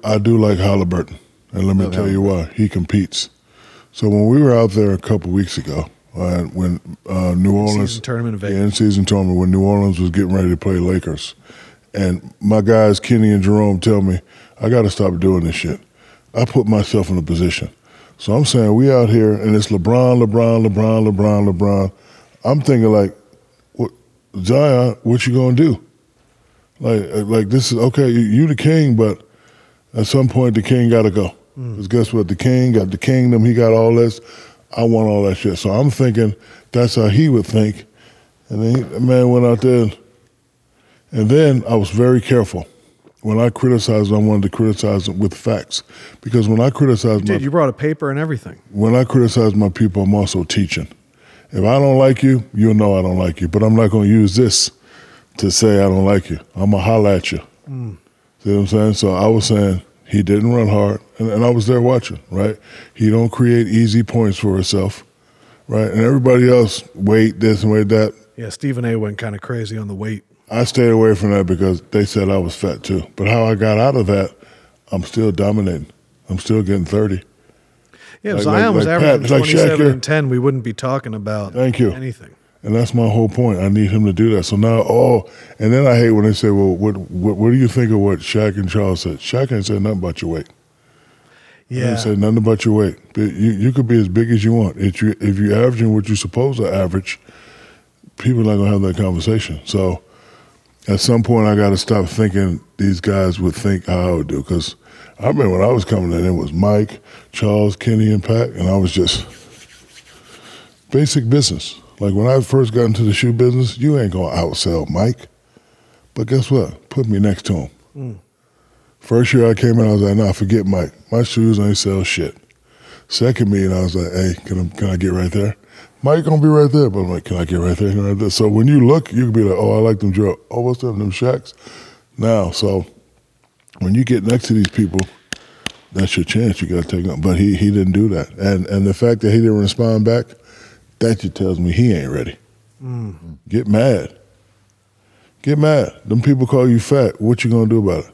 I do like Halliburton, and let me tell you why. He competes. So when we were out there a couple weeks ago, when New Orleans in-season tournament in Vegas. Yeah, in-season tournament when New Orleans was getting ready to play Lakers, and my guys Kenny and Jerome tell me I got to stop doing this shit. I put myself in a position. So I'm saying we out here and it's LeBron. I'm thinking like, what, Zion, what you gonna do? Like this is okay. You the king, but at some point the king got to go. Because guess what? The king got the kingdom. He got all this. I want all that shit. So I'm thinking that's how he would think. And then the man went out there, and then I was very careful. When I criticized him, I wanted to criticize him with facts. Because when I criticize you brought a paper and everything. When I criticize my people, I'm also teaching. If I don't like you, you'll know I don't like you. But I'm not going to use this to say I don't like you. I'm going to holler at you. See what I'm saying? So I was saying he didn't run hard, and I was there watching, right? He don't create easy points for himself, right? And everybody else, weight this and weight that. Yeah, Stephen A. went kind of crazy on the weight. I stayed away from that because they said I was fat too. But how I got out of that, I'm still dominating. I'm still getting 30. Yeah, if Zion was averaging 27 and 10, we wouldn't be talking about anything. And that's my whole point. I need him to do that. So now, and then I hate when they say, well, what do you think of what Shaq and Charles said? Shaq ain't said nothing about your weight. Yeah. He ain't said nothing about your weight. You could be as big as you want. If you're averaging what you're supposed to average, people are not going to have that conversation. So at some point, I got to stop thinking these guys would think how I would do. Because I remember when I was coming in, it was Mike, Charles, Kenny, and Pat, and I was just basic business. Like when I first got into the shoe business, you ain't going to outsell Mike. But guess what? Put me next to him. First year I came in, I was like, nah, forget Mike. My shoes ain't sell shit. Second meeting, I was like, hey, can I get right there? Mike gonna be right there, but I'm like, can I get right there? Right there? So when you look, you can be like, oh, I like them Joe. Oh, what's them Shaqs? Now, so when you get next to these people, that's your chance. You got to take them. But he didn't do that, and the fact that he didn't respond back, that just tells me he ain't ready. Get mad. Get mad. Them people call you fat. What you gonna do about it?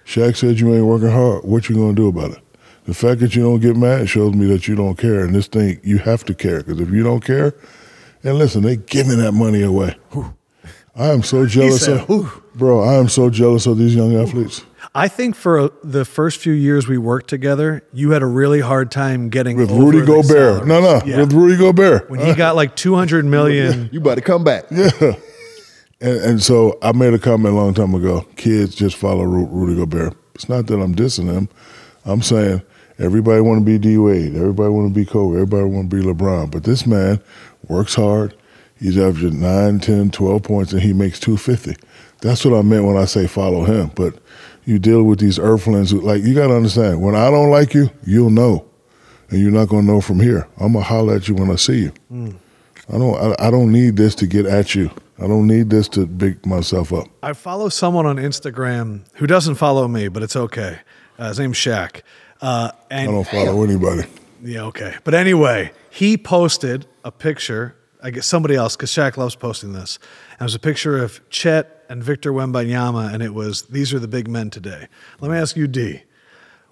Shaq said you ain't working hard. What you gonna do about it? The fact that you don't get mad shows me that you don't care. And this thing, you have to care. Because if you don't care, and listen, they giving that money away. I am so jealous bro, I am so jealous of these young athletes. I think for the first few years we worked together, you had a really hard time getting with over Rudy Gobert. With Rudy Gobert. When he got like $200 million. You about to come back. Yeah. And so I made a comment a long time ago, kids just follow Rudy Gobert. It's not that I'm dissing him. I'm saying everybody want to be D-Wade. Everybody want to be Kobe. Everybody want to be LeBron. But this man works hard. He's averaging 9, 10, 12 points, and he makes $250. That's what I meant when I say follow him. But you deal with these earthlings who, like, you got to understand, when I don't like you, you'll know. And you're not going to know from here. I'm going to holler at you when I see you. I don't need this to get at you. I don't need this to big myself up. I follow someone on Instagram who doesn't follow me, but it's okay. His name's Shaq. And I don't follow anybody. Yeah, okay. But anyway, he posted a picture, I guess somebody else, because Shaq loves posting this. And it was a picture of Chet and Victor Wembanyama, and it was, these are the big men today. Let me ask you, D,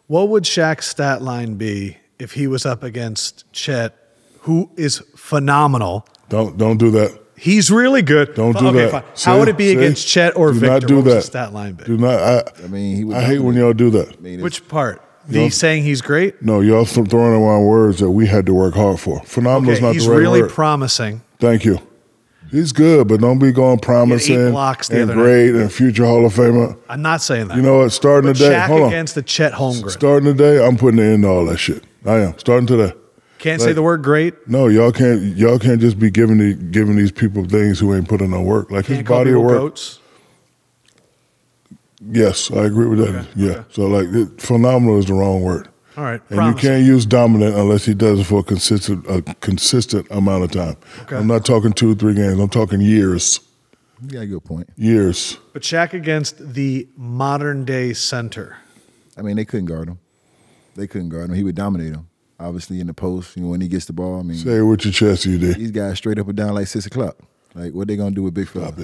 what would Shaq's stat line be if he was up against Chet, who is phenomenal? Don't do that. He's really good. Don't do that. Fine. How would it be against Chet or Victor? Not do what that. Was the stat line be? Do not. I hate when y'all do that. Which part? Saying he's great? No, y'all throwing around words that we had to work hard for. Phenomenal is not the right word. He's really promising. Thank you. He's good, but don't be going promising and great and future Hall of Famer. I'm not saying that. You know what? Starting today, Shaq against the Chet Holmgren. Starting today, I'm putting an end to all that shit. I am starting today. Can't say the word great. No, y'all can't just be giving these people things who ain't putting no work. Like his body of work. Goats? Yes, I agree with that. Okay, yeah. okay. So like phenomenal is the wrong word. All right. And you can't use dominant unless he does it for a consistent amount of time. Okay. I'm not talking 2 or 3 games. I'm talking years. You got a good point. Years. But Shaq against the modern day center. I mean, they couldn't guard him. They couldn't guard him. He would dominate him. Obviously, in the post, when he gets the ball, I mean, say it with your chest, you did. These guys straight up and down like 6 o'clock. Like, what they gonna do with Big Fella?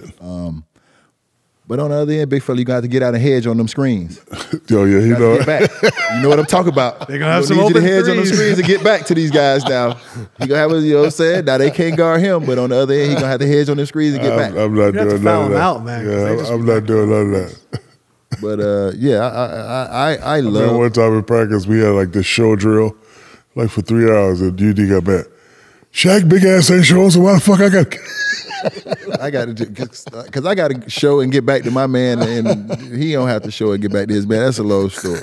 But on the other end, big fella, you got to get out and hedge on them screens. Yo, yeah, you know. Get back. You know what I'm talking about. They're gonna have some need open you to hedge on them threes. screens and get back to these guys now. He gonna have, you know what I'm saying? Now they can't guard him, but on the other end, he gonna have to hedge on them screens and get back. I'm not You have to doing foul none of them that. out, man, 'cause they Yeah, just I'm be not doing none of that. But yeah, I Remember love. one time in practice, we had like this show drill, like for 3 hours, and UD got back. Shaq, big ass ain't showing, so why the fuck I got? I got to do because I got to show and get back to my man, and he don't have to show and get back to his man. That's a long story.